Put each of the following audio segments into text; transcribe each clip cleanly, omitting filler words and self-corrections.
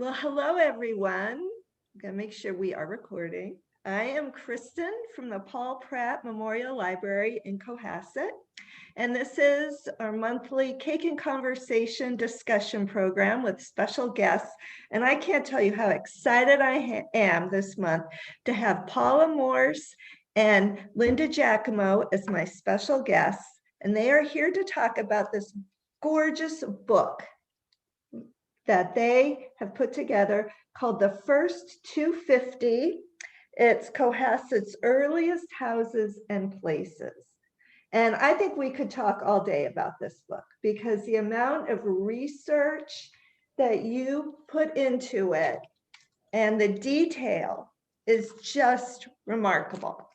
Well, hello, everyone. I'm going to make sure we are recording. I am Kristen from the Paul Pratt Memorial Library in Cohasset, and this is our monthly Cake and Conversation discussion program with special guests. And I can't tell you how excited I am this month to have Paula Morse and Lynn DeGiacomo as my special guests, and they are here to talk about this gorgeous book that they have put together called The First 250. It's Cohasset's earliest houses and places. And I think we could talk all day about this book because the amount of research that you put into it and the detail is just remarkable.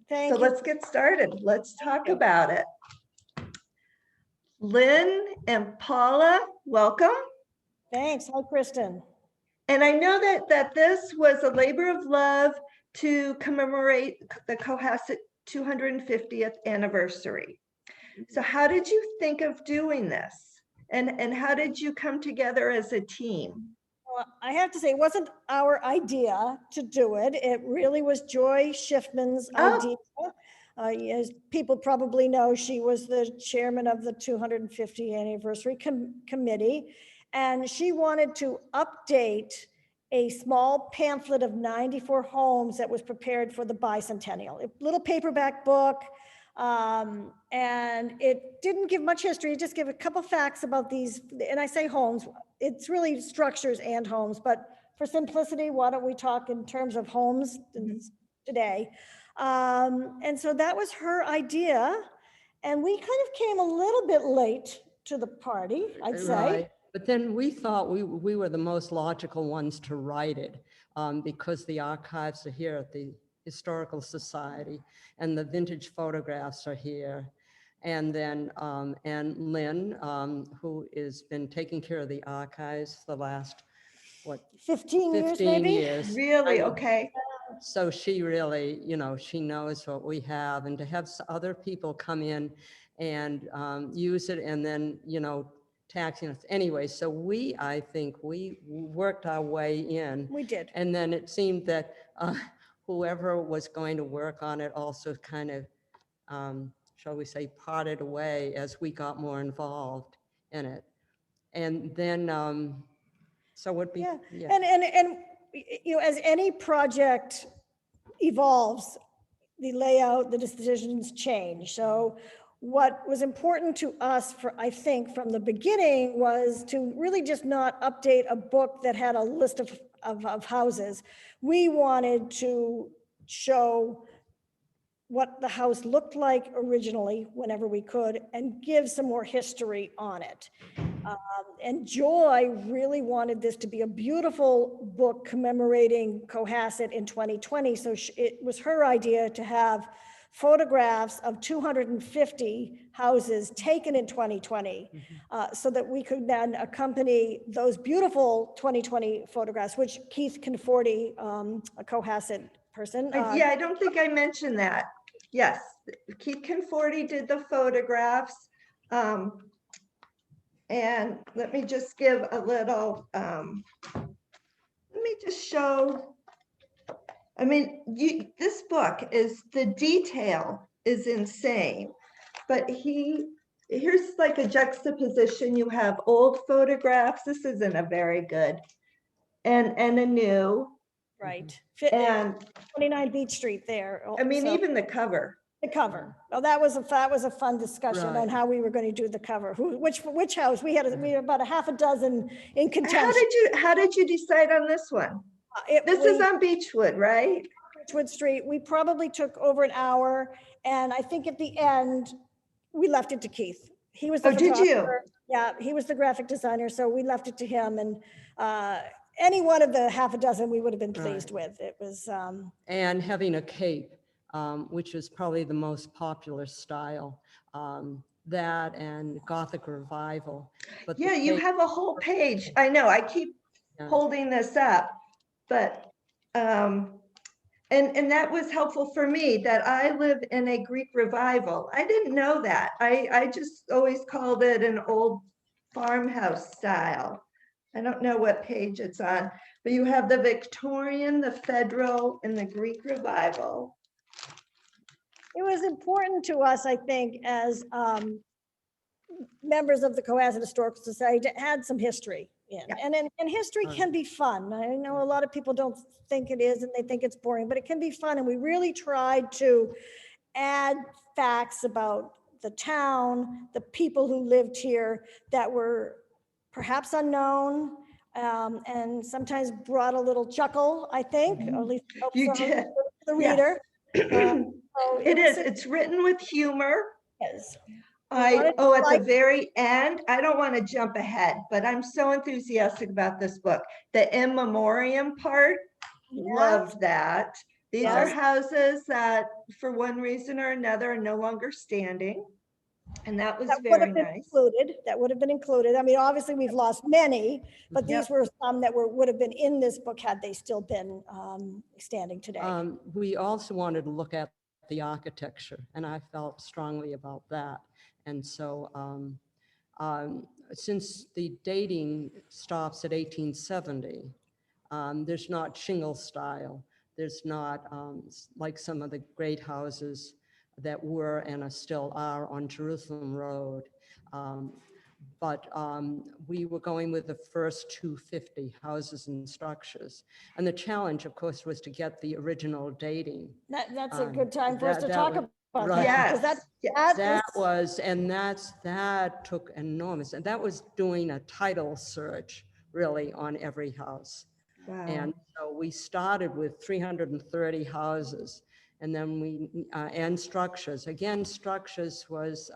Thank you. Let's get started. Let's talk about it. Lynn and Paula, welcome. Thanks. Hi, Kristen. And I know that this was a labor of love to commemorate the Cohasset 250th anniversary. So how did you think of doing this? And how did you come together as a team? Well, I have to say, it wasn't our idea to do it. It really was Joy Schiffman's idea. As people probably know, she was the chairman of the 250th anniversary committee. And she wanted to update a small pamphlet of 94 homes that was prepared for the bicentennial, a little paperback book. And it didn't give much history, it just gave a couple facts about these, and I say homes, it's really structures and homes, but for simplicity, why don't we talk in terms of homes today? And so that was her idea. And we kind of came a little bit late to the party, I'd say. Right. But then we thought we were the most logical ones to write it because the archives are here at the Historical Society and the vintage photographs are here. And then, and Lynn, who has been taking care of the archives the last, what? 15 years, maybe? Years. Really? Okay. So she really, she knows what we have, and to have other people come in and use it and then, taxing us anyway. So I think we worked our way in. We did. And then it seemed that whoever was going to work on it also kind of, shall we say, parted away as we got more involved in it. And then, so would be, yeah. And as any project evolves, the layout, the decisions change. So what was important to us, I think, from the beginning was to really just not update a book that had a list of houses. We wanted to show what the house looked like originally, whenever we could, and give some more history on it. And Joy really wanted this to be a beautiful book commemorating Cohasset in 2020. So it was her idea to have photographs of 250 houses taken in 2020 so that we could then accompany those beautiful 2020 photographs, which Keith Conforti, a Cohasset person. Yeah, I don't think I mentioned that. Yes, Keith Conforti did the photographs. And let me just give a little, let me just show. I mean, this book the detail is insane, but here's like a juxtaposition. You have old photographs. This isn't a very good, and a new. Right. And 29 Beach Street there. I mean, so, even the cover. The cover. Well, that was a fun discussion on how we were going to do the cover. Which house? We had about a half a dozen in contention. How did you decide on this one? This is on Beechwood, right? Beechwood Street. We probably took over an hour, and I think at the end we left it to Keith. He was the photographer. Did you? Yeah, he was the graphic designer, so we left it to him. And any one of the half a dozen we would have been pleased with. It was and having a cape, which is probably the most popular style. That and Gothic Revival. But yeah, you have a whole page. I know. I keep holding this up. But, and that was helpful for me that I live in a Greek revival. I didn't know that. I just always called it an old farmhouse style. I don't know what page it's on, but you have the Victorian, the Federal, and the Greek Revival. It was important to us, I think, as members of the Cohasset Historical Society to add some history in. Yeah. And history can be fun. I know a lot of people don't think it is and they think it's boring, but it can be fun. And we really tried to add facts about the town, the people who lived here that were perhaps unknown, and sometimes brought a little chuckle, I think, or at least helped You some did. the Yes. reader. So It was is. It's written with humor. is. At the like- very end, I don't want to jump ahead, but I'm so enthusiastic about this book. The in memoriam part, loved that. These are Yes. houses that, for one reason or another, are no longer standing. And that was That would very have been nice. included. That would have been included. I mean, obviously, we've lost many, but Yep. these were some that would have been in this book had they still been standing today. We also wanted to look at the architecture, and I felt strongly about that. And so since the dating stops at 1870, there's not shingle style. There's not like some of the great houses that were and still are on Jerusalem Road. But we were going with the first 250 houses and structures. And the challenge, of course, was to get the original dating. That's a good time for us to that talk was- about right. that. 'Cause Yes. that took enormous, and that was doing a title search really on every house. Wow. And so we started with 330 houses, and then and structures. Again, structures was,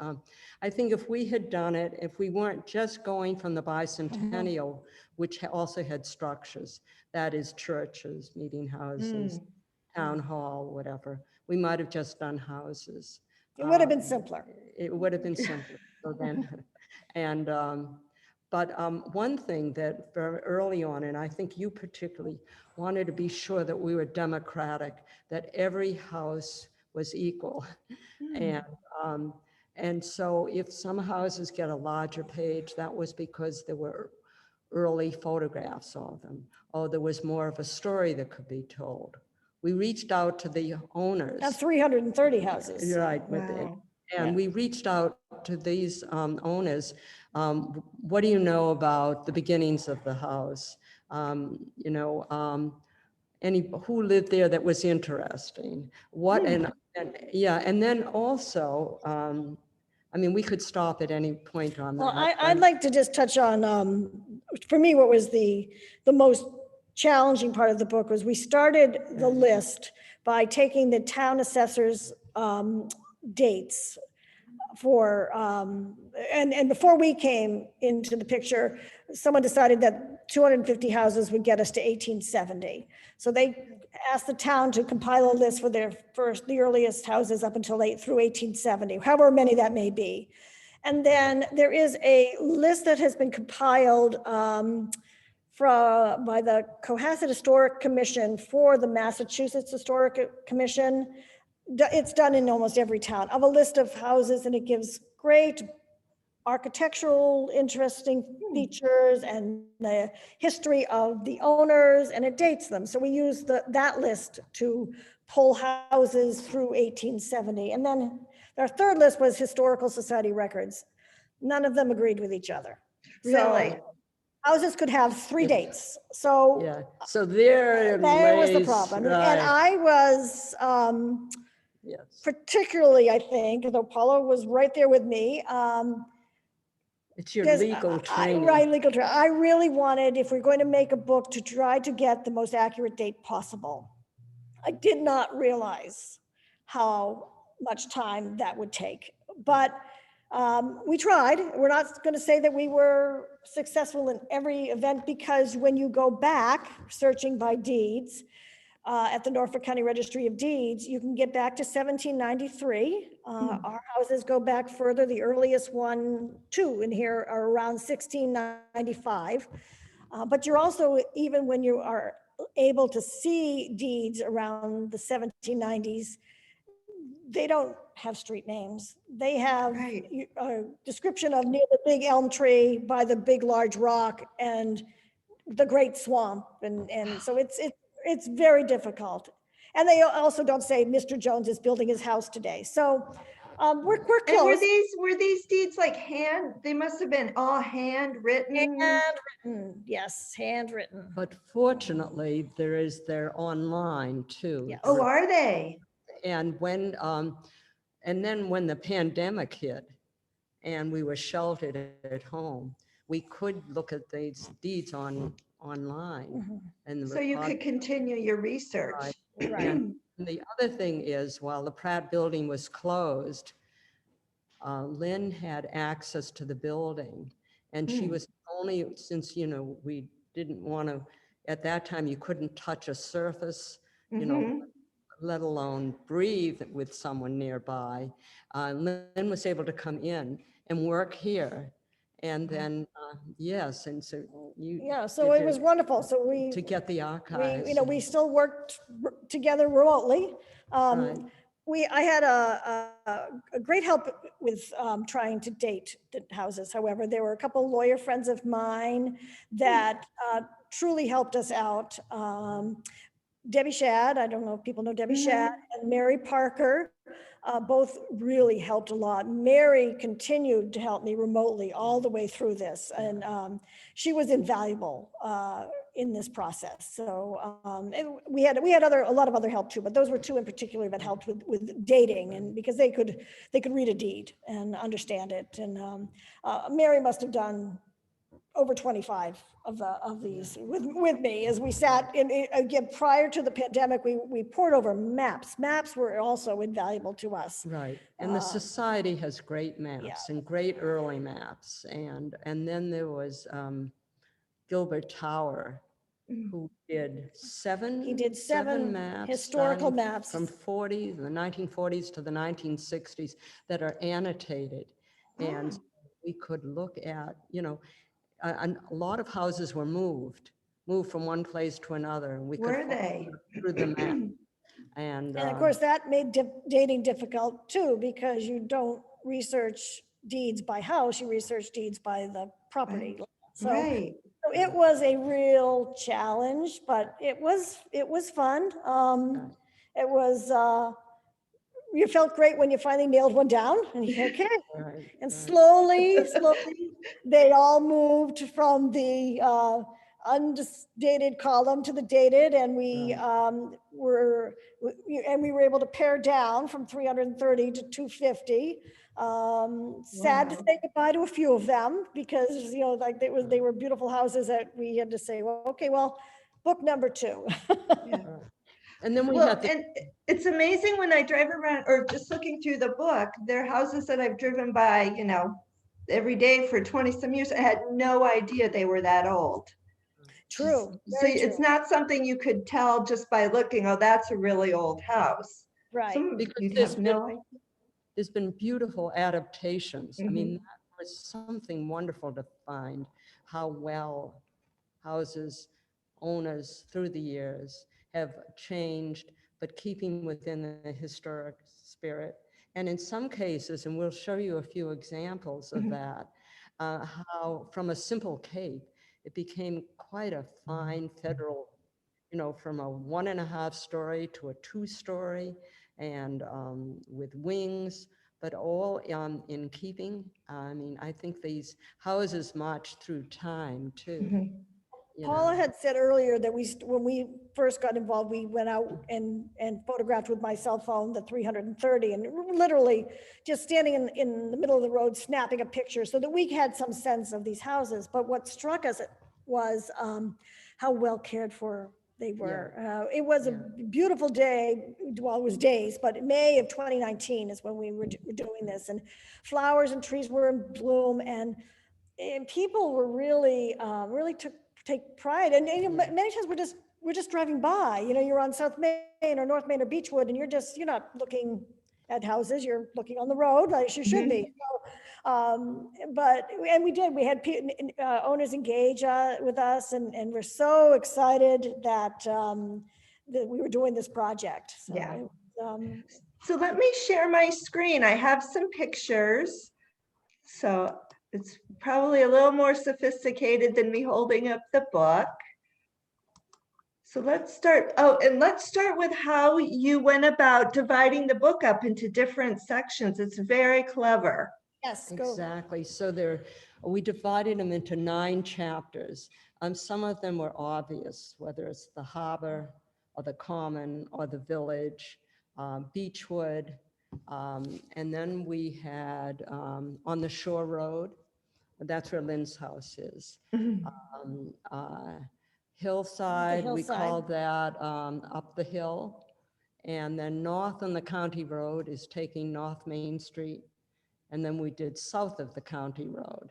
I think if we had done it, if we weren't just going from the bicentennial, which also had structures, that is churches, meeting houses, town hall, whatever, we might have just done houses. It would have been simpler. It would have been simpler. So then, and but one thing that very early on, and I think you particularly wanted to be sure that we were democratic, that every house was equal. And so if some houses get a larger page, that was because there were early photographs of them. Oh, there was more of a story that could be told. We reached out to the owners. That's 330 houses. You're right. Wow. And we reached out to these owners. What do you know about the beginnings of the house? Who lived there that was interesting? What and then also, I mean, we could stop at any point on that. Well, I'd like to just touch on, for me, what was the most challenging part of the book was we started the list by taking the town assessor's dates for, and before we came into the picture, someone decided that 250 houses would get us to 1870. So they asked the town to compile a list for the earliest houses up until through 1870, however many that may be. And then there is a list that has been compiled by the Cohasset Historic Commission for the Massachusetts Historic Commission. It's done in almost every town, of a list of houses, and it gives great architectural, interesting features and the history of the owners, and it dates them. So we use that list to pull houses through 1870. And then our third list was Historical Society records. None of them agreed with each other. Really? So houses could have 3 dates. So Yeah, so there was the lays- problem. right, And I was yes. particularly, I think, though Paula was right there with me. It's your Because legal training. Right, legal training. I really wanted, if we're going to make a book, to try to get the most accurate date possible. I did not realize how much time that would take, but we tried. We're not going to say that we were successful in every event, because when you go back searching by deeds at the Norfolk County Registry of Deeds, you can get back to 1793. Our houses go back further. The earliest two in here are around 1695. But you're also, even when you are able to see deeds around the 1790s, they don't have street names. They have Right. a description of near the big elm tree by the big large rock, and the Great Swamp. And so it's very difficult. And they also don't say Mr. Jones is building his house today. So we're And close. were these deeds like they must have been all handwritten? Handwritten, yes, handwritten. But fortunately, they're online too. Yes. Oh, are they? And and then when the pandemic hit and we were sheltered at home, we could look at these deeds online. And So you could continue your research. Right. And the other thing is, while the Pratt building was closed, Lynn had access to the building, and she was only, since, we didn't want to, at that time, you couldn't touch a surface, let alone breathe with someone nearby. Lynn was able to come in and work here. And then, yes, and so Yeah, so it was wonderful. So to get the archives. we still worked together remotely. Right. I had a great help with trying to date the houses. However, there were a couple lawyer friends of mine that truly helped us out. Debbie Shad, I don't know if people know Debbie Shad, and Mary Parker, both really helped a lot. Mary continued to help me remotely all the way through this, and she was invaluable in this process. So and we had a lot of other help too, but those were two in particular that helped with dating, and because they could read a deed and understand it. And Mary must have done over 25 of these with me as we sat in, again, prior to the pandemic, we poured over maps. Maps were also invaluable to us. Right, and the society has great maps and great early maps. And then there was Gilbert Tower, who did seven maps, historical maps from the 1940s to the 1960s that are annotated. And we could look at, a lot of houses were moved from one place to another. And we could Were they? through the map. And of course, that made dating difficult too, because you don't research deeds by house, you research deeds by the property. So, Right. so it was a real challenge, but it was fun. It was, you felt great when you finally nailed one down and you're okay. Right, And slowly, they all moved from the undated column to the dated, and we were able to pare down from 330 to 250. Sad to say goodbye to a few of them, because like they were beautiful houses that we had to say, well, okay, well, book number 2. And then we Well, had and it's amazing when I drive around or just looking through the book, there are houses that I've driven by, every day for 20 some years. I had no idea they were that old. True. So it's not something you could tell just by looking, oh, that's a really old house. Right. You'd have no idea. There's been beautiful adaptations. I mean, that was something wonderful to find how well houses owners through the years have changed, but keeping within the historic spirit. And in some cases, and we'll show you a few examples of that, how from a simple cape, it became quite a fine federal, from a 1.5 story to a 2 story, and with wings, but all in keeping. I mean, I think these houses march through time too. Paula had said earlier that when we first got involved, we went out and photographed with my cell phone the 330, and literally just standing in the middle of the road, snapping a picture so that we had some sense of these houses. But what struck us was how well cared for they were. It was a beautiful day. Well, it was days, but May of 2019 is when we were doing this, and flowers and trees were in bloom, and people were really take pride. And many times we're just driving by. You're on South Main or North Main or Beechwood, and you're not looking at houses. You're looking on the road, like you should be. And we had owners engage with us, and we're so excited that we were doing this project. So, So let me share my screen. I have some pictures. So It's probably a little more sophisticated than me holding up the book. So let's start. Oh, and let's start with how you went about dividing the book up into different sections. It's very clever. Yes, go. Exactly. So we divided them into 9 chapters. Some of them were obvious, whether it's the harbor or the common or the village, Beechwood. And then we had on the shore road, that's where Lynn's house is. Hillside, we hillside. call that up the hill. And then north on the county road is taking North Main Street. And then we did south of the county road.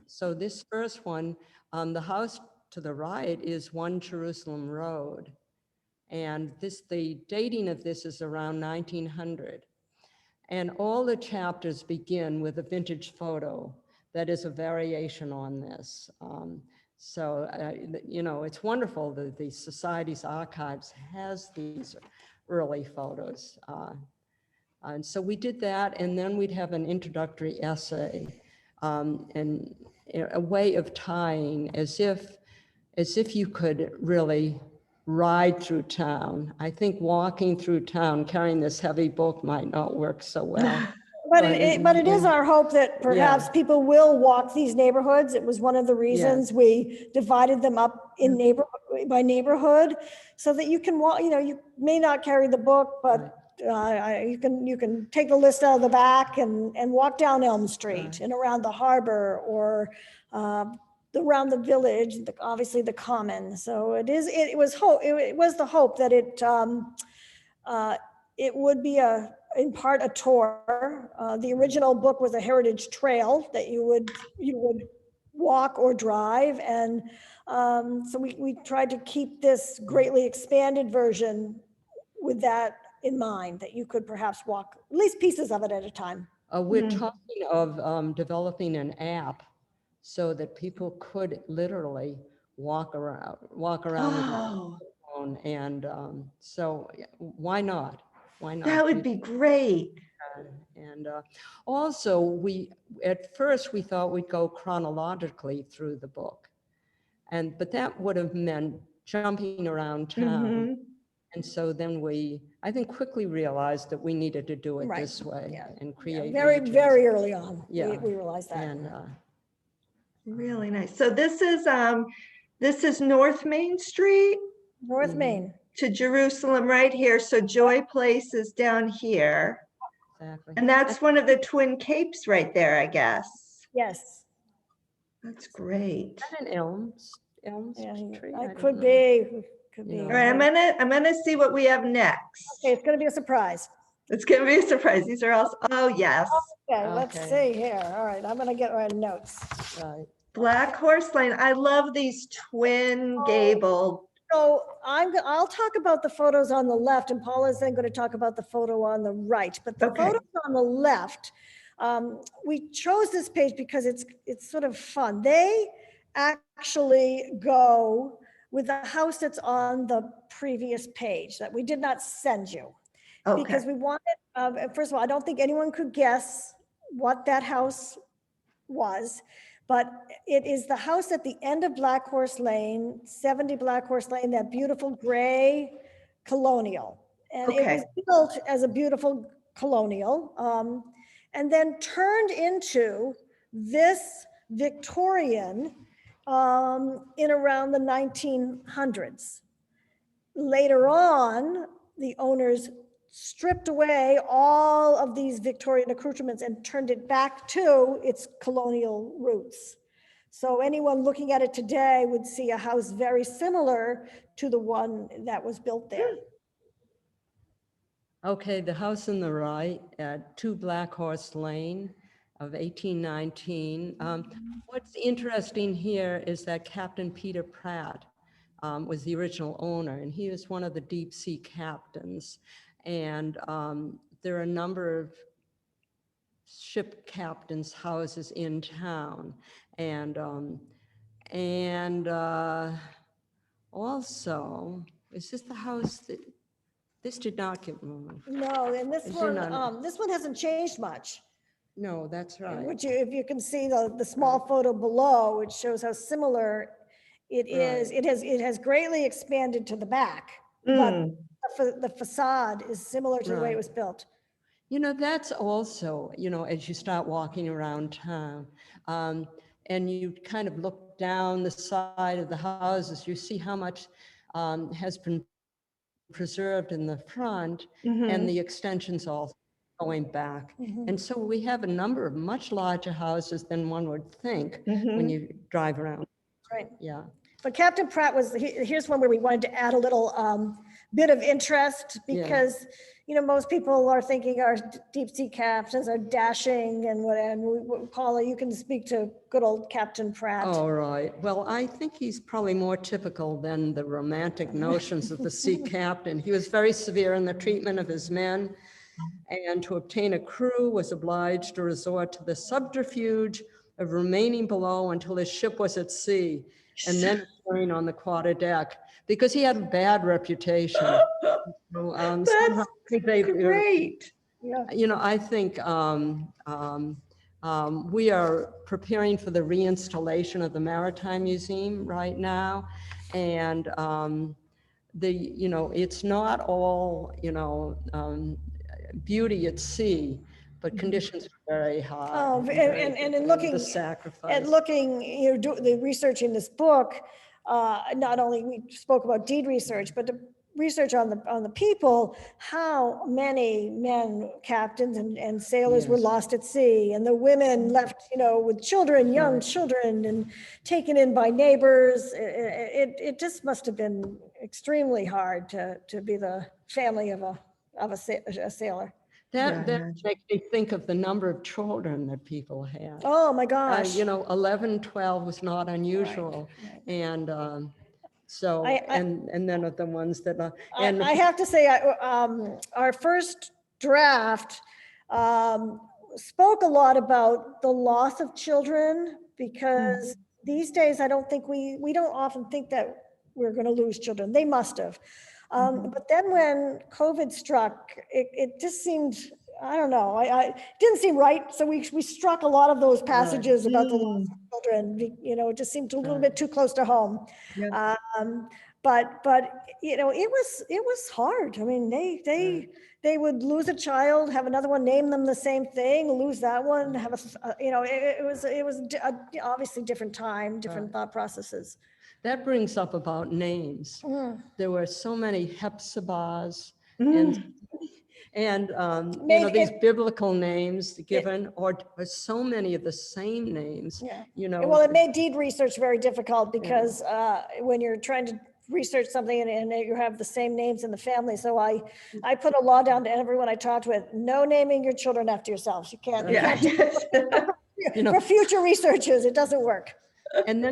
So this first one, the house to the right is 1 Jerusalem Road. And the dating of this is around 1900. And all the chapters begin with a vintage photo that is a variation on this. It's wonderful that the Society's archives has these early photos. And so we did that, and then we'd have an introductory essay and a way of tying as if you could really ride through town. I think walking through town carrying this heavy book might not work so well. But it is our hope that perhaps people will walk these neighborhoods. It was one of the reasons we divided them up in by neighborhood, so that you can walk. You may not carry the book, but you can take the list out of the back and walk down Elm Street and around the harbor or around the village, obviously the common. So it was the hope that it would be in part a tour. The original book was a heritage trail that you would walk or drive, and so we tried to keep this greatly expanded version with that in mind, that you could perhaps walk at least pieces of it at a time. We're talking of developing an app so that people could literally walk around with their phone, and so why not? Why not? That would be great. And also, at first we thought we'd go chronologically through the book, but that would have meant jumping around town. And so then I think quickly realized that we needed to do it this way and create very, regions. very early on. Yeah. We realized that. And really nice. So this is North Main Street North Main. to Jerusalem right here. So Joy Place is down here. exactly. And that's one of the Twin Capes right there, I guess. Yes. That's great. And an elms Yeah, tree. it could be. Could be. Yeah. All right, I'm gonna see what we have next. Okay, it's going to be a surprise. It's gonna be a surprise. These are all, oh yes. Okay, let's Okay. see here. All right, I'm going to get my notes. Right. Black Horse Lane. I love these twin gable. So I'll talk about the photos on the left, and Paula's then going to talk about the photo on the right. But the Okay. photos on the left, we chose this page because it's sort of fun. They actually go with the house that's on the previous page that we did not send you. Okay. Because we wanted, first of all, I don't think anyone could guess what that house was, but it is the house at the end of Black Horse Lane, 70 Black Horse Lane, that beautiful gray colonial. And it was built as a beautiful colonial, and then turned into this Victorian in around the 1900s. Later on, the owners stripped away all of these Victorian accoutrements and turned it back to its colonial roots. So anyone looking at it today would see a house very similar to the one that was built there. Okay, the house on the right at 2 Black Horse Lane of 1819. What's interesting here is that Captain Peter Pratt was the original owner, and he was one of the deep sea captains. And there are a number of ship captains' houses in town. And also, is this the house that, this did not get moved? No, and this one hasn't changed much. No, that's right. Which if you can see the small photo below, it shows how similar it is. Right. It has greatly expanded to the back, but Mm, the facade is similar to the way it Right. was built. You know, that's also, you know, as you start walking around town, and you kind of look down the side of the houses, you see how much has been preserved in the front, and mhm, the extensions all going back. Mhm. And so we have a number of much larger houses than one would think when mhm. you drive around. Right. Yeah. But Captain Pratt was, here's one where we wanted to add a little bit of interest Yeah. because, you know, most people are thinking our deep sea captains are dashing and what, and Paula, you can speak to good old Captain Pratt. All right. Well, I think he's probably more typical than the romantic notions of the sea captain. He was very severe in the treatment of his men, and to obtain a crew was obliged to resort to the subterfuge of remaining below until his ship was at sea, and then appearing on the quarter deck, because he had a bad reputation. So, somehow That's I think they, great. Yeah. you know, I think we are preparing for the reinstallation of the Maritime Museum right now. And you know, it's not all, you know, beauty at sea, but conditions are very hard. Oh, and in The looking, sacrifice. and looking, you know, the research in this book, not only we spoke about deed research, but the research on the people, how many men, captains and sailors were Yes. lost at sea, and the women left, you know, with children, young Right. children, and taken in by neighbors. It just must have been extremely hard to be the family of a sailor. That Yeah. makes me think of the number of children that people had. Oh, my gosh. You know, 11, 12 was not unusual. right. And so, I- and then of the ones that, I have to say, our first draft spoke a lot about the loss of children because these days I don't think we don't often think that we're going to lose children. They must have. But then when COVID struck, it just seemed, I don't know, it didn't seem right. So we struck a lot of those passages about the loss Mm, of children. You know, it just seemed a little Right. bit too close to home. yeah. But you know, it was hard. I mean, they would lose a child, have another one, name them the same thing, lose that one, have you know, it was obviously different time, different thought processes. that brings up about names. There were so many Hepzibahs and, Mm, you know, Maybe these biblical names given, or so many of the same names, Yeah. you know. Well, it made deed research very difficult because when you're trying to research something and you have the same names in the family. So I put a law down to everyone I talked with, no naming your children after yourselves. You can't, yeah. Yes. You know. for future researches, it doesn't work. And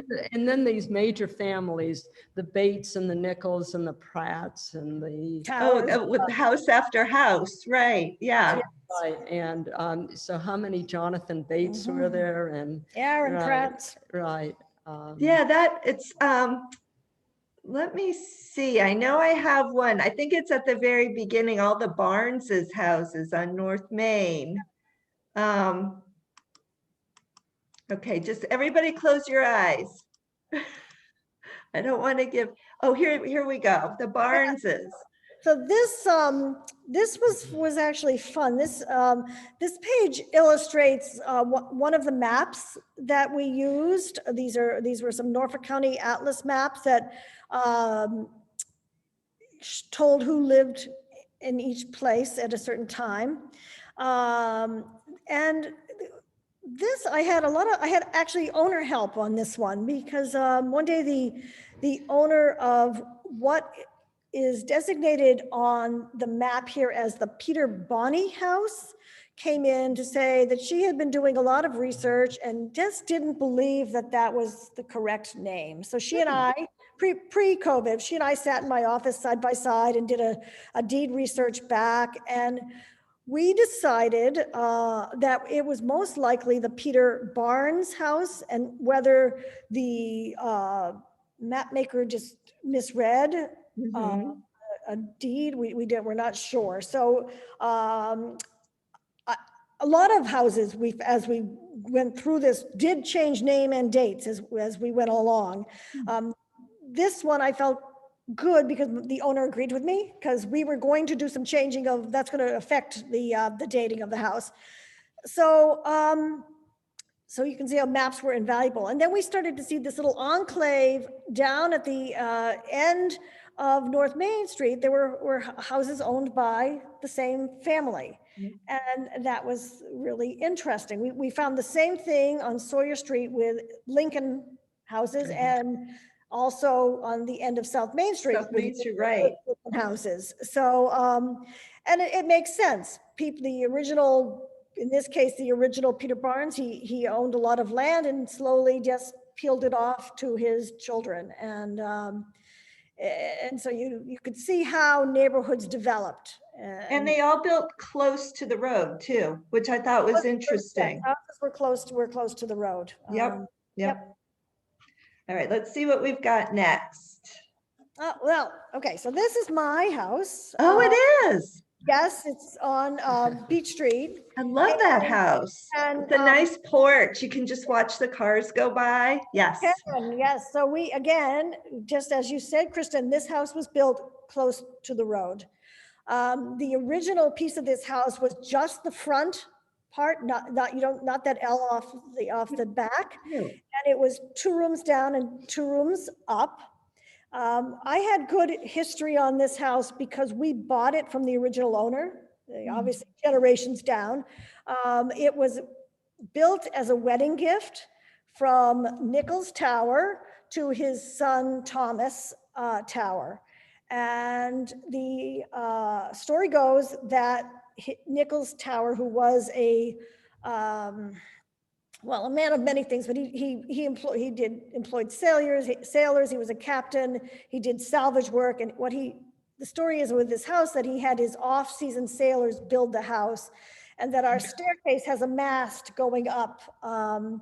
then these major families, the Bates and the Nichols and the Pratts and the, Towers. With house after house, right? Yeah. right, and so how many Jonathan Bates were there, and Aaron right, Pratt. right. Yeah, that it's let me see. I know I have one. I think it's at the very beginning, all the Barnes's houses on North Main. Um, okay, just everybody close your eyes. I don't want to give, oh, here we go. The Barneses. So this was actually fun. This page illustrates one of the maps that we used. These were some Norfolk County Atlas maps that told who lived in each place at a certain time. And this, I had actually owner help on this one because one day the owner of what is designated on the map here as the Peter Bonney House came in to say that she had been doing a lot of research and just didn't believe that that was the correct name. So she and I, pre-COVID, she and I sat in my office side by side and did a deed research back, and we decided that it was most likely the Peter Barnes house, and whether the map maker just misread a deed, we're not sure. So a lot of houses, as we went through this, did change name and dates as we went along. This one I felt good because the owner agreed with me, because we were going to do some changing of, that's going to affect the dating of the house. So, so you can see how maps were invaluable. And then we started to see this little enclave down at the end of North Main Street. There were houses owned by the same family. And that was really interesting. We found the same thing on Sawyer Street with Lincoln houses, and also on the end of South Main Street. South Main Street, right. Houses. So, and it makes sense. People, the original, in this case, the original Peter Barnes, he owned a lot of land and slowly just peeled it off to his children. And so you could see how neighborhoods developed. And they all built close to the road too, which I thought was interesting. Houses were close to the road. Yep. All right, let's see what we've got next. Well, okay, so this is my house. Oh, it is. Yes, it's on Beach Street. I love that house. And it's a nice porch. You can just watch the cars go by. Yes. Yes. So we, again, just as you said, Kristen, this house was built close to the road. The original piece of this house was just the front part, not that L off the back. And it was 2 rooms down and 2 rooms up. I had good history on this house because we bought it from the original owner, obviously generations down. It was built as a wedding gift from Nichols Tower to his son Thomas Tower. And the story goes that Nichols Tower, who was a man of many things, but he employed sailors. He was a captain. He did salvage work, and the story is with this house that he had his off-season sailors build the house, and that our staircase has a mast going up the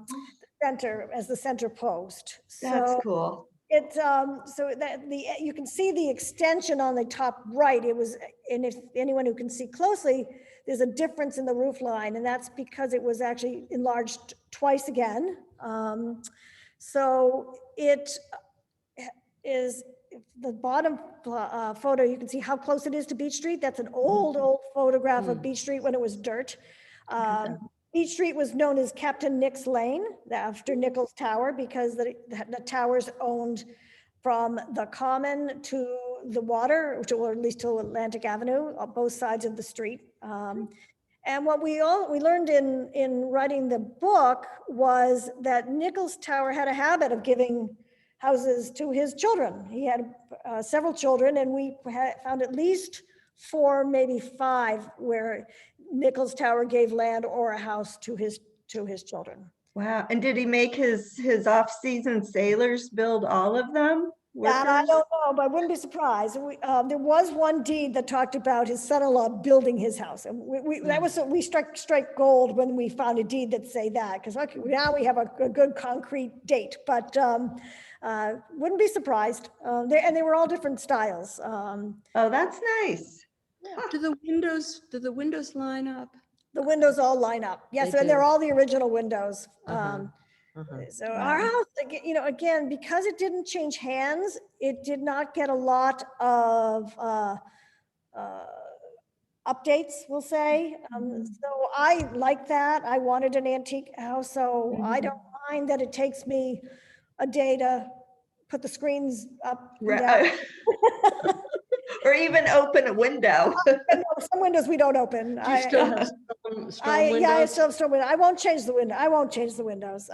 center as the center post. That's cool. It's so that you can see the extension on the top right. It was, and if anyone who can see closely, there's a difference in the roof line, and that's because it was actually enlarged twice again. So it is the bottom photo. You can see how close it is to Beach Street. That's an old photograph of Beach Street when it was dirt. Beach Street was known as Captain Nick's Lane after Nichols Tower, because the towers owned from the Common to the water, or at least to Atlantic Avenue, on both sides of the street. And what we learned in writing the book was that Nichols Tower had a habit of giving houses to his children. He had several children, and we found at least 4, maybe 5, where Nichols Tower gave land or a house to his children. Wow. And did he make his off-season sailors build all of them? That I don't know, but I wouldn't be surprised. There was one deed that talked about his son-in-law building his house, and we struck gold when we found a deed that say that, because now we have a good concrete date. But wouldn't be surprised. They were all different styles. Oh, that's nice. Do the windows line up? The windows all line up. Yes, and they're all the original windows. So our house, again, because it didn't change hands, it did not get a lot of updates, we'll say. So I like that. I wanted an antique house, so I don't mind that it takes me a day to put the screens up. Right. Or even open a window. Some windows we don't open. Do you still have strong windows? Yeah, I still have strong windows. I won't change the window. I won't change the windows.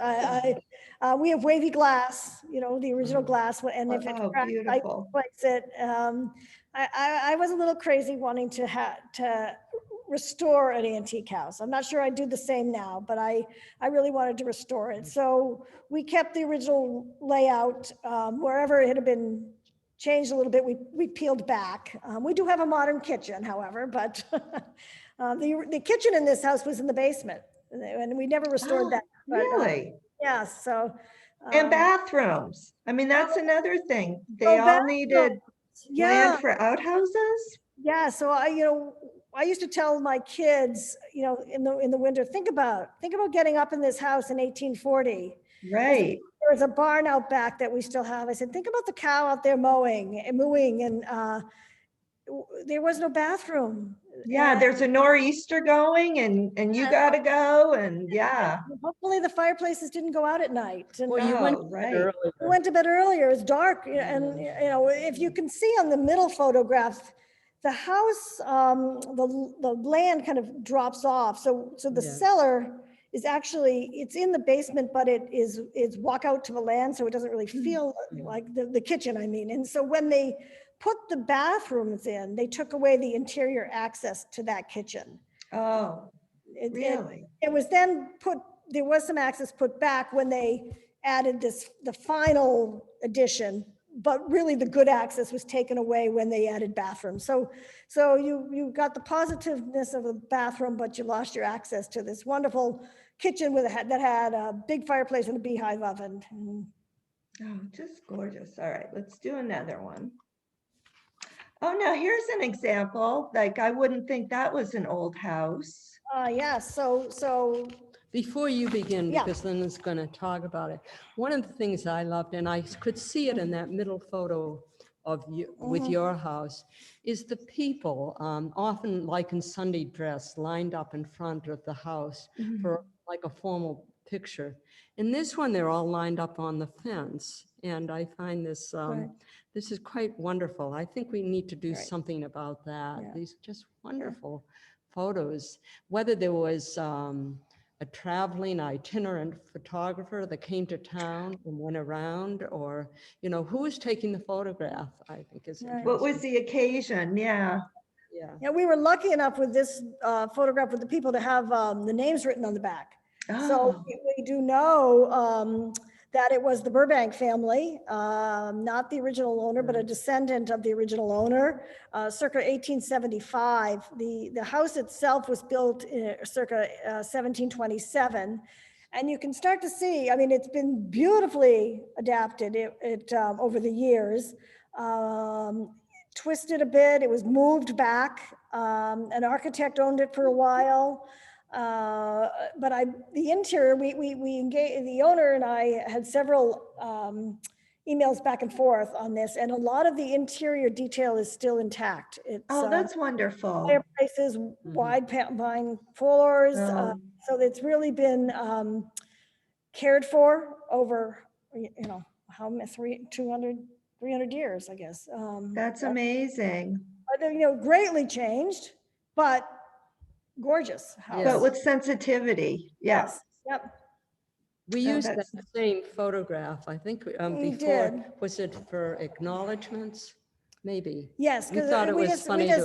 We have wavy glass, the original glass, and if it cracks, I replace it. I was a little crazy wanting to restore an antique house. I'm not sure I'd do the same now, but I really wanted to restore it. So we kept the original layout. Wherever it had been changed a little bit, we peeled back. We do have a modern kitchen, however, but the kitchen in this house was in the basement, and we never restored that. But, really? Yes. So. And bathrooms. I mean, that's another thing. They all needed land for outhouses. Yeah. So I used to tell my kids, you know, in the winter, think about getting up in this house in 1840. Right. There was a barn out back that we still have. I said, think about the cow out there mooing, and there was no bathroom. Yeah, And there's a nor'easter going and you gotta go and yeah. hopefully the fireplaces didn't go out at night. And Well, you went Oh, to bed right. we earlier. went to bed earlier. It's dark, and you know, if you can see on the middle photograph, the house, the land kind of drops off. So the Yeah. cellar is actually, it's in the basement, but it's walk out to the land, so it doesn't really feel like the kitchen, I mean. And so when they put the bathrooms in, they took away the interior access to that kitchen. Oh, really? It was then there was some access put back when they added the final addition, but really the good access was taken away when they added bathrooms. So you got the positiveness of the bathroom, but you lost your access to this wonderful kitchen that had a big fireplace and a beehive oven. Oh, just gorgeous. All right, let's do another one. Oh, now here's an example. Like, I wouldn't think that was an old house. Yeah, so Before you begin, Yeah. because Lynn is going to talk about it, one of the things I loved, and I could see it in that middle photo of you with your house, is the people, often like in Sunday dress, lined up in front of the house for like a formal picture. In this one, they're all lined up on the fence, and I find this Right. this is quite wonderful. I think we need to do Right. something about that. Yeah. These are just wonderful photos. Whether there was a traveling itinerant photographer that came to town and went around, or, you know, who was taking the photograph, I think is Right. What was interesting. the occasion? Yeah. Yeah. Yeah, we were lucky enough with this photograph with the people to have the names written on the back. So Oh, we do know that it was the Burbank family, not the original owner, but a descendant of the original owner, circa 1875. The house itself was built circa 1727. And you can start to see, I mean, it's been beautifully adapted over the years. Twisted a bit, it was moved back. An architect owned it for a while. But the interior, we engaged, the owner and I had several emails back and forth on this, and a lot of the interior detail is still intact. It's oh, that's wonderful. fireplaces, wide pine floors. Oh. So it's really been cared for over, you know, how many, 300 years, I guess. That's amazing. You know, greatly changed, but gorgeous house. But with sensitivity. Yeah. Yes, yep. We Oh, used that that's- same photograph, I think, We before. did. Was it for acknowledgements? Maybe. Yes, We because thought it we was just, funny I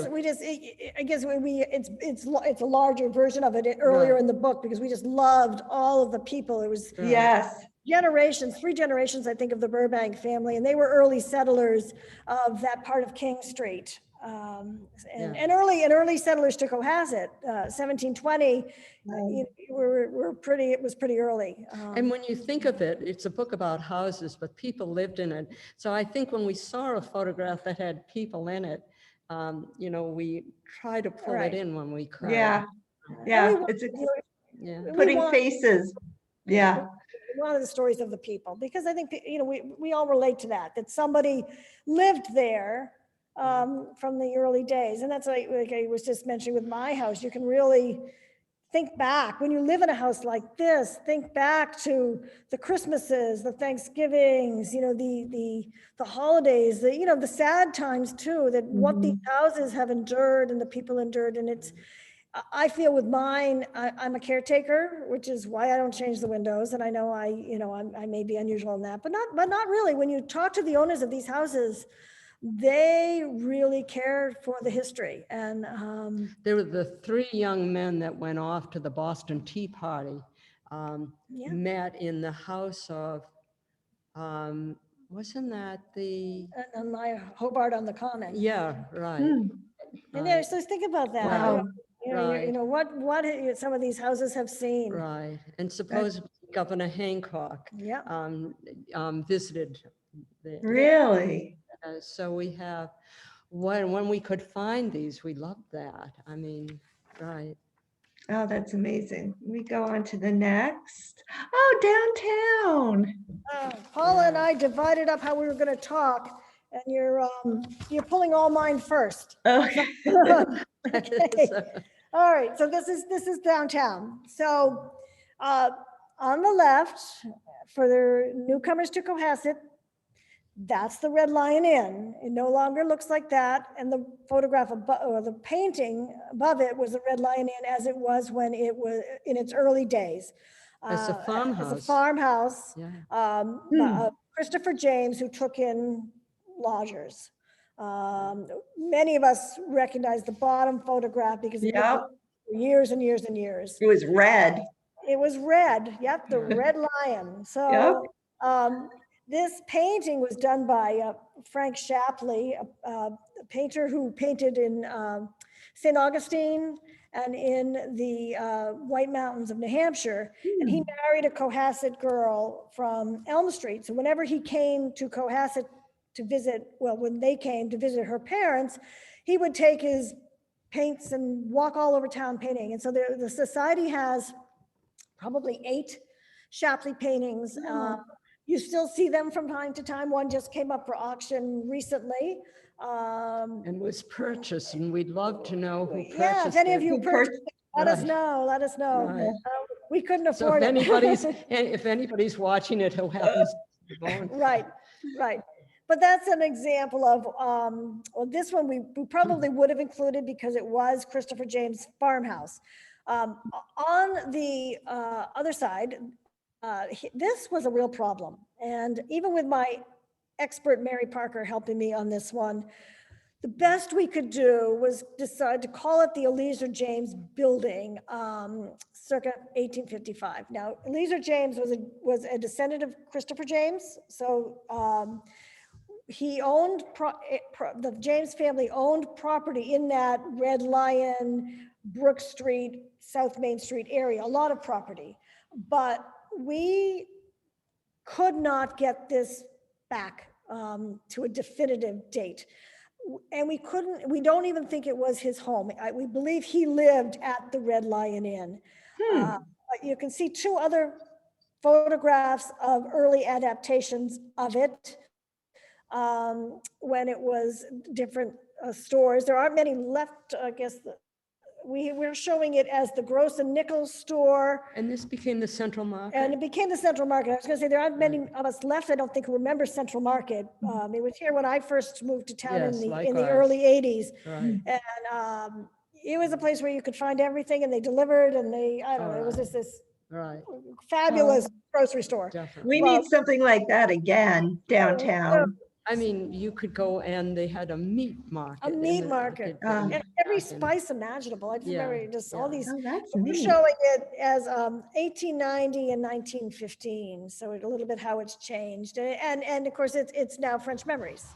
guess it's a larger version of it earlier Right. in the book, because we just loved all of the people. It was Yes. generations, 3 generations, I think, of the Burbank family, and they were early settlers of that part of King Street. And early settlers to Cohasset, 1720, it was pretty early. And when you think of it, it's a book about houses, but people lived in it. So I think when we saw a photograph that had people in it, you know, we try to pull Right. it in when we could. Yeah. And Yeah. we It's Yeah. putting faces. Yeah. one of the stories of the people, because I think, you know, we all relate to that somebody lived there from the early days. And that's like I was just mentioning with my house, you can really think back when you live in a house like this, think back to the Christmases, the Thanksgivings, you know, the holidays, you know, the sad times too, that what these houses have endured and the people endured. And I feel with mine, I'm a caretaker, which is why I don't change the windows. And I know I may be unusual in that, but not really. When you talk to the owners of these houses, they really cared for the history. And There were the 3 young men that went off to the Boston Tea Party, met in the house of, wasn't that the? and my Hobart on the Common. Yeah, right. And there, so think about that. Wow. You know, what some of these houses have seen. Right. And supposedly Governor Hancock Yeah. visited there. Really? So we have, when we could find these, we loved that. I mean, right. Oh, that's amazing. We go on to the next. Oh, downtown. Paula and I divided up how we were going to talk, and you're pulling all mine first. Okay. Okay. All right, so this is downtown. So on the left, for the newcomers to Cohasset, that's the Red Lion Inn. It no longer looks like that. And the photograph above, or the painting above it, was the Red Lion Inn as it was when it was in its early days. As a farmhouse. As a farmhouse. Yeah. Christopher James, who took in lodgers. Many of us recognize the bottom photograph because it Yep. for years and years and years. It was red. It was red. Yep, the Red Lion. So this painting was done by Frank Shapley, a painter who painted in St. Augustine and in the White Mountains of New Hampshire. And he married a Cohasset girl from Elm Street. So whenever he came to Cohasset to visit, well, when they came to visit her parents, he would take his paints and walk all over town painting. And so the society has probably 8 Shapley paintings. You still see them from time to time. One just came up for auction recently. And was purchased, and we'd love to know who purchased it. Yeah, if any of you Who purchased it, let us know, let us know. Right. We couldn't So afford if anybody's watching it, who happens to be born. Right, right. But that's an example of, well, this one we probably would have included because it was Christopher James' farmhouse. On the other side, this was a real problem. And even with my expert Mary Parker helping me on this one, the best we could do was decide to call it the Eliezer James Building, circa 1855. Now, Eliezer James was a descendant of Christopher James. So he owned, the James family owned property in that Red Lion, Brook Street, South Main Street area, a lot of property. But we could not get this back to a definitive date. And we don't even think it was his home. We believe he lived at the Red Lion Inn. But you can see 2 other photographs of early adaptations of it when it was different stores. There aren't many left, I guess. We're showing it as the Gross and Nichols store. And this became the Central Market? And it became the Central Market. I was going to say, there aren't many of us left, I don't think, who remember Central Market. It was here when I first moved to town in the early 80s. Right. And it was a place where you could find everything, and they delivered, and I don't know, it was just this fabulous grocery store. Definitely. We need something like that again downtown. I mean, you could go, and they had a meat market. A meat market. And every spice imaginable. I just remember just all these. Oh, that's We're neat. showing it as 1890 and 1915. So a little bit how it's changed. And of course, it's now French Memories.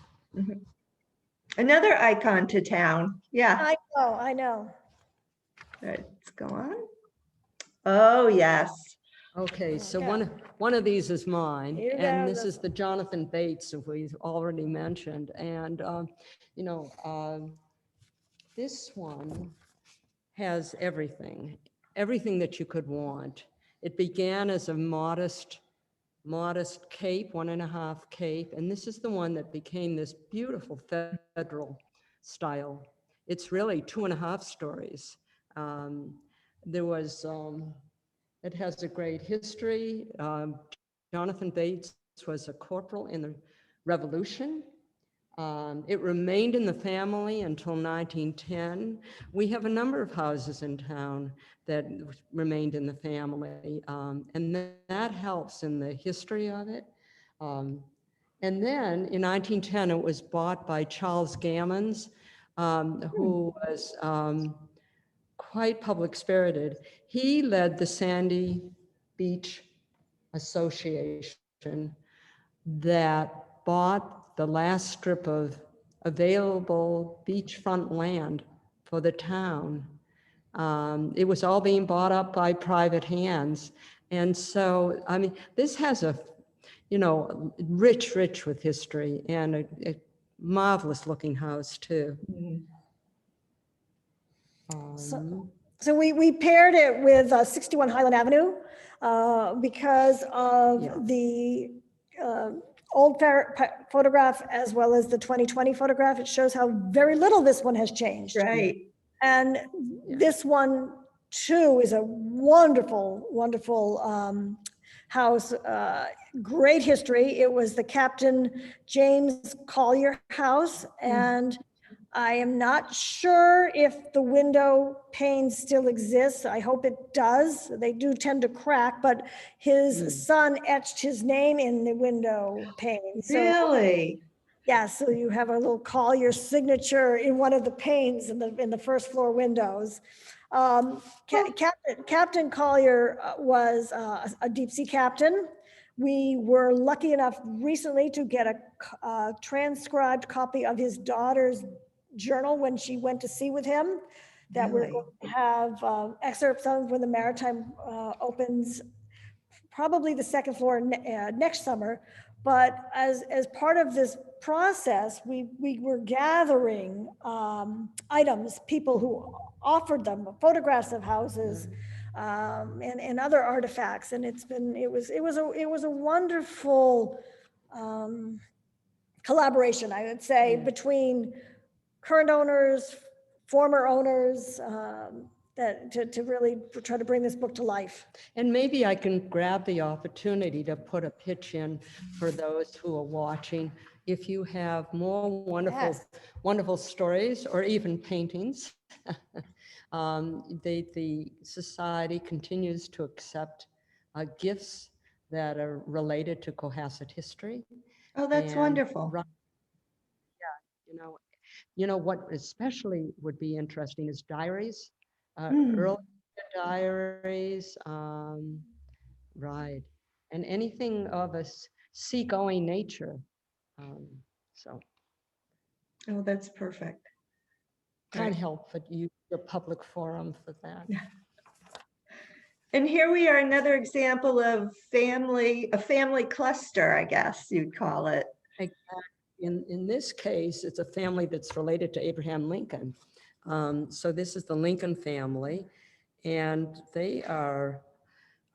Another icon to town. Yeah. I know. Let's go on. Oh, yes. Okay, so one of these is mine, Here we and go. this is the Jonathan Bates that we've already mentioned. And, this one has everything that you could want. It began as a modest cape, 1.5 cape, and this is the one that became this beautiful federal style. It's really 2.5 stories. There was, it has a great history. Jonathan Bates was a corporal in the Revolution. It remained in the family until 1910. We have a number of houses in town that remained in the family, and that helps in the history of it. And then in 1910, it was bought by Charles Gammons, who was quite public spirited. He led the Sandy Beach Association that bought the last strip of available beachfront land for the town. It was all being bought up by private hands. And so, I mean, this has a, rich with history, and marvelous looking house too. Mhm. So we paired it with 61 Highland Avenue because of Yeah. the old photograph as well as the 2020 photograph. It shows how very little this one has changed. Right. And this one too is a wonderful, wonderful house, great history. It was the Captain James Collier house. And I am not sure if the window pane still exists. I hope it does. They do tend to crack, but his son etched his name in the window pane. So Really? yeah, so you have a little Collier signature in one of the panes in the first floor windows. Captain Collier was a deep sea captain. We were lucky enough recently to get a transcribed copy of his daughter's journal when she went to sea with him that we're Really? going to have excerpts of when the Maritime opens, probably the second floor next summer. But as part of this process, we were gathering items, people who offered them photographs of houses and other artifacts. And it was a wonderful collaboration, I would say, between current owners, former owners, that to really try to bring this book to life. And maybe I can grab the opportunity to put a pitch in for those who are watching. If you have more wonderful, wonderful stories or even paintings, the society continues to accept gifts that are related to Cohasset history. Oh, that's And, wonderful. you know what especially would be interesting is diaries, Mm. early diaries, right, and anything of a seagoing nature. So Oh, that's perfect. can't Right. help but use your public forum for that. And here we are, another example of a family cluster, I guess you'd call it. In this case, it's a family that's related to Abraham Lincoln. So this is the Lincoln family, and they are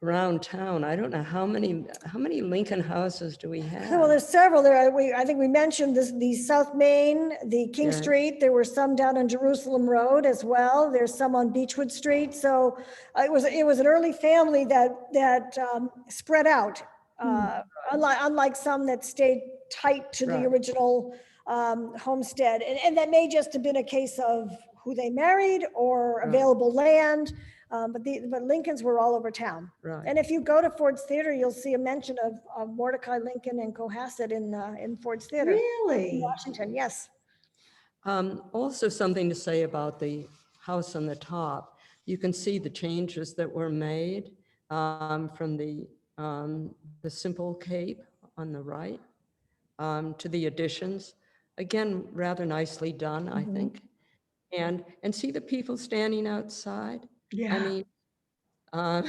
around town. I don't know how many Lincoln houses do we have? Well, there's several there. I think we mentioned the South Main, the King Street. There were some down on Jerusalem Road as well. There's some on Beechwood Street. So it was an early family that spread out, unlike some that stayed tight to the original homestead. And that may just have been a case of who they married or available land. But Lincolns were all over town. Right. And if you go to Ford's Theater, you'll see a mention of Mordecai Lincoln and Cohasset in Ford's Theater. Really? In Washington, yes. Also something to say about the house on the top. You can see the changes that were made from the simple cape on the right to the additions. Again, rather nicely done, I think. And see the people standing outside. Yeah. I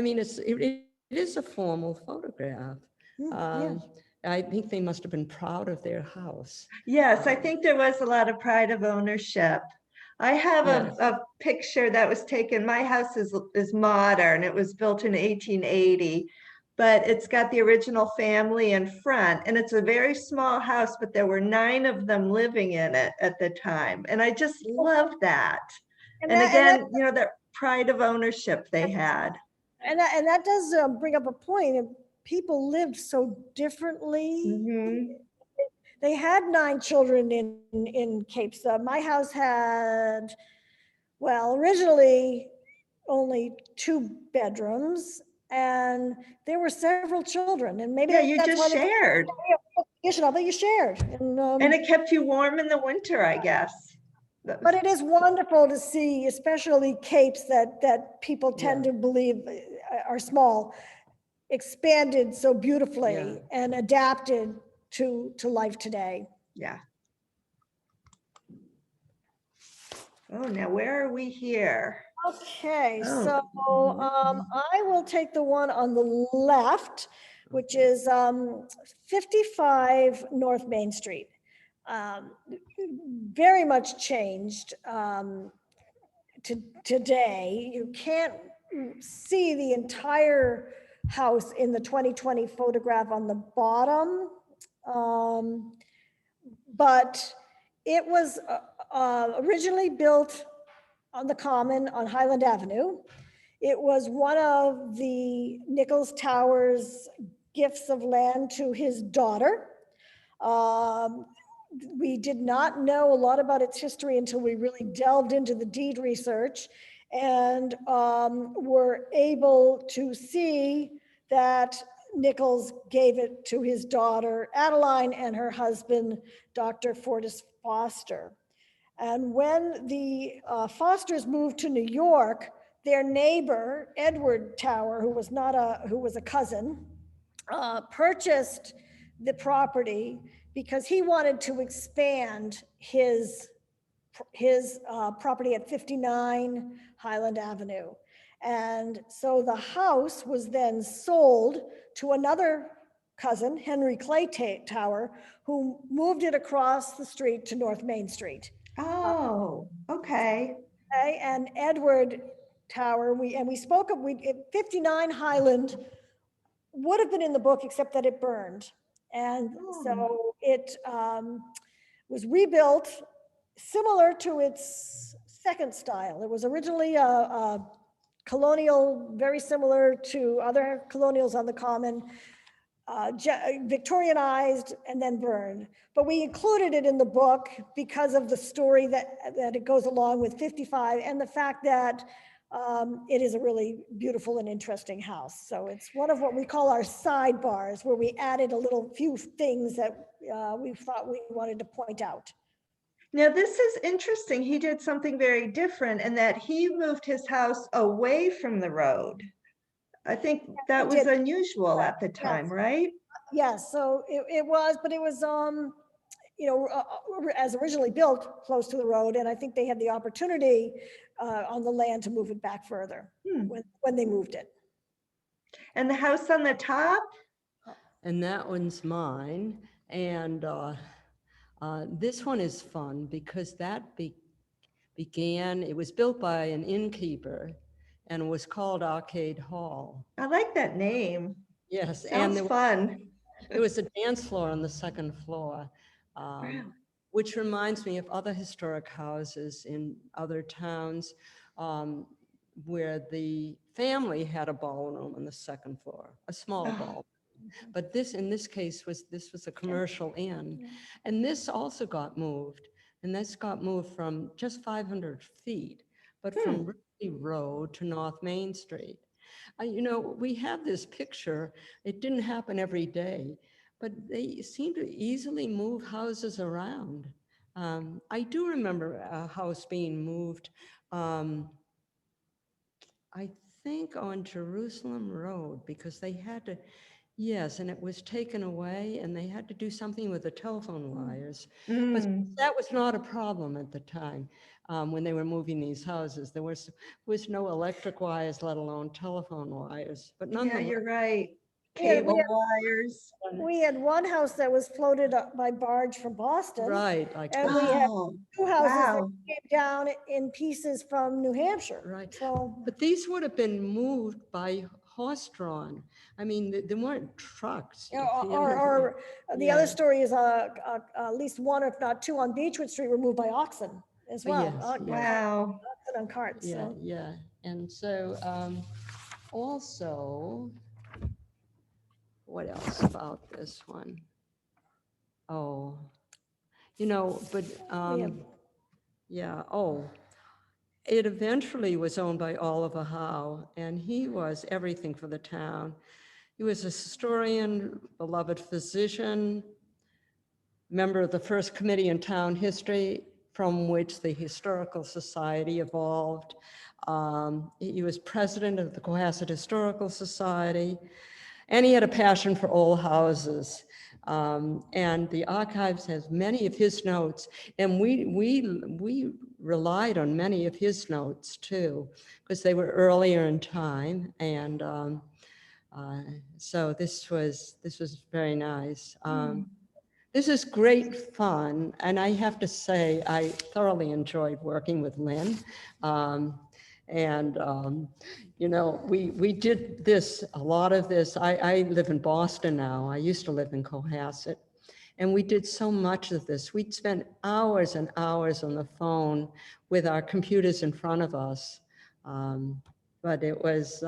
mean, it is a formal photograph. I think they must have been proud of their house. Yes, I think there was a lot of pride of ownership. I have a picture that was taken. My house is modern. It was built in 1880, but it's got the original family in front, and it's a very small house, but there were 9 of them living in it at the time. And I just love that. And again, you know, that pride of ownership they had. And that does bring up a point. People lived so differently. They had 9 children in Capes. My house had, well, originally only 2 bedrooms, and there were several children, and maybe you just shared. But you shared, and it kept you warm in the winter, I guess. But it is wonderful to see, especially Capes that people tend to believe are small, expanded so beautifully and adapted to life today. Yeah. Oh, now where are we here? Okay, so I will take the one on the left, which is 55 North Main Street. very much changed to today. You can't see the entire house in the 2020 photograph on the bottom. But it was originally built on the Common on Highland Avenue. It was one of the Nichols Towers gifts of land to his daughter. We did not know a lot about its history until we really delved into the deed research and were able to see that Nichols gave it to his daughter Adeline and her husband, Dr. Fortis Foster. And when the Fosters moved to New York, their neighbor, Edward Tower, who was a cousin, purchased the property because he wanted to expand his property at 59 Highland Avenue. And so the house was then sold to another cousin, Henry Clay Tower, who moved it across the street to North Main Street. Oh, okay. Okay, and Edward Tower, we spoke of 59 Highland would have been in the book except that it burned. And so it was rebuilt similar to its second style. It was originally a colonial, very similar to other colonials on the Common, Victorianized and then burned. But we included it in the book because of the story that it goes along with 55 and the fact that it is a really beautiful and interesting house. So it's one of what we call our sidebars, where we added a little few things that we thought we wanted to point out. Now, this is interesting. He did something very different in that he moved his house away from the road. I think that was unusual at the time, right? Yes, so it was, but it was, as originally built close to the road. And I think they had the opportunity on the land to move it back further when they moved it. And the house on the top? And that one's mine. And this one is fun because that began, it was built by an innkeeper and was called Arcade Hall. I like that name. Yes. Sounds fun. There was a dance floor on the second floor, which reminds me of other historic houses in other towns where the family had a ballroom on the second floor, a small ballroom. But in this case, this was a commercial inn. And this also got moved. And this got moved from just 500 feet, but from Ridley Road to North Main Street. We have this picture. It didn't happen every day, but they seem to easily move houses around. I do remember a house being moved, I think on Jerusalem Road, because they had to, yes, and it was taken away and they had to do something with the telephone wires. But that was not a problem at the time when they were moving these houses. There was no electric wires, let alone telephone wires. But nonetheless, yeah, you're right. Cable wires. We had one house that was floated up by barge from Boston. Right. And we had two houses that came down in pieces from New Hampshire. Right. So, but these would have been moved by horse-drawn. I mean, there weren't trucks. Or the other story is at least one, if not two, on Beechwood Street were moved by oxen as well. Yes, wow. Oxen on carts. Yeah, So. yeah. And so also, what else about this one? Oh, but it eventually was owned by Oliver Howe, and he was everything for the town. He was a historian, beloved physician, member of the first committee in town history, from which the Historical Society evolved. He was president of the Cohasset Historical Society, and he had a passion for old houses. And the archives has many of his notes, and we relied on many of his notes too, because they were earlier in time. And so this was very nice. This is great fun, and I have to say, I thoroughly enjoyed working with Lynn. You know, we did this, a lot of this. I live in Boston now. I used to live in Cohasset. And we did so much of this. We'd spend hours and hours on the phone with our computers in front of us. But it was,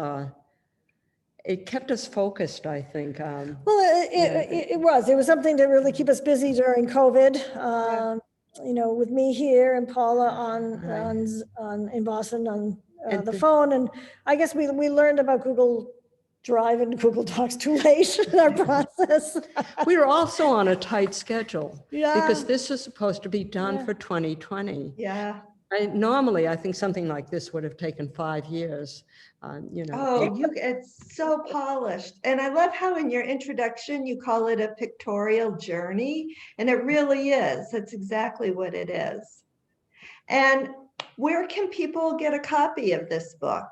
it kept us focused, I think. Well, it was something to really keep us busy during COVID. You know, with me here and Paula in Boston on the phone. And I guess we learned about Google Drive and Google Docs too late in our process. We were also on a tight schedule. Yeah. Because this was supposed to be done Yeah. for 2020. Yeah. Normally, I think something like this would have taken 5 years. You know. Oh, it's so polished. And I love how in your introduction, you call it a pictorial journey, and it really is. That's exactly what it is. And where can people get a copy of this book?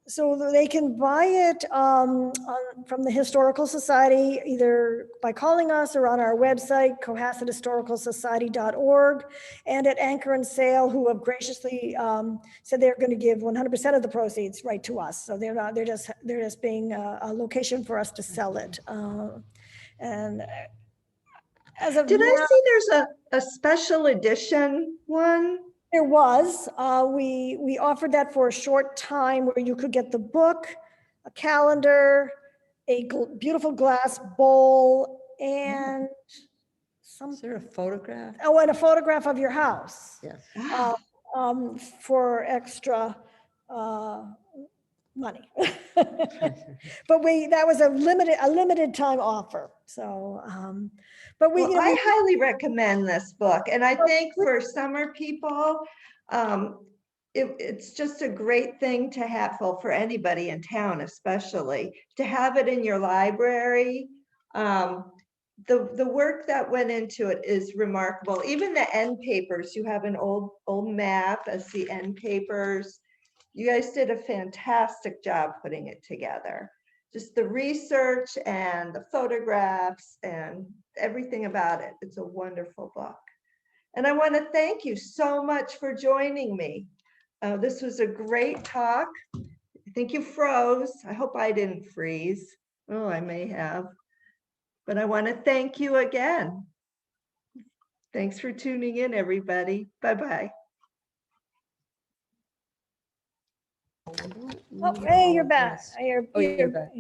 So they can buy it from the Historical Society, either by calling us or on our website, cohassethistoricalsociety.org, and at Anchor and Sale, who have graciously said they're going to give 100% of the proceeds right to us. So they're just being a location for us to sell it. And as of Did now, I see there's a special edition one? there was. We offered that for a short time where you could get the book, a calendar, a beautiful glass bowl, and Is there a photograph? Oh, and a photograph of your house. Yes. For extra money. But that was a limited time offer. So, but Well, I highly recommend this book. And I think for summer people, it's just a great thing to have, well, for anybody in town, especially to have it in your library. The work that went into it is remarkable. Even the end papers, you have an old map as the end papers. You guys did a fantastic job putting it together. Just the research and the photographs and everything about it. It's a wonderful book. And I want to thank you so much for joining me. This was a great talk. I think you froze. I hope I didn't freeze. Oh, I may have. But I want to thank you again. Thanks for tuning in, everybody. Bye-bye. Oh, hey, you're back. You're back.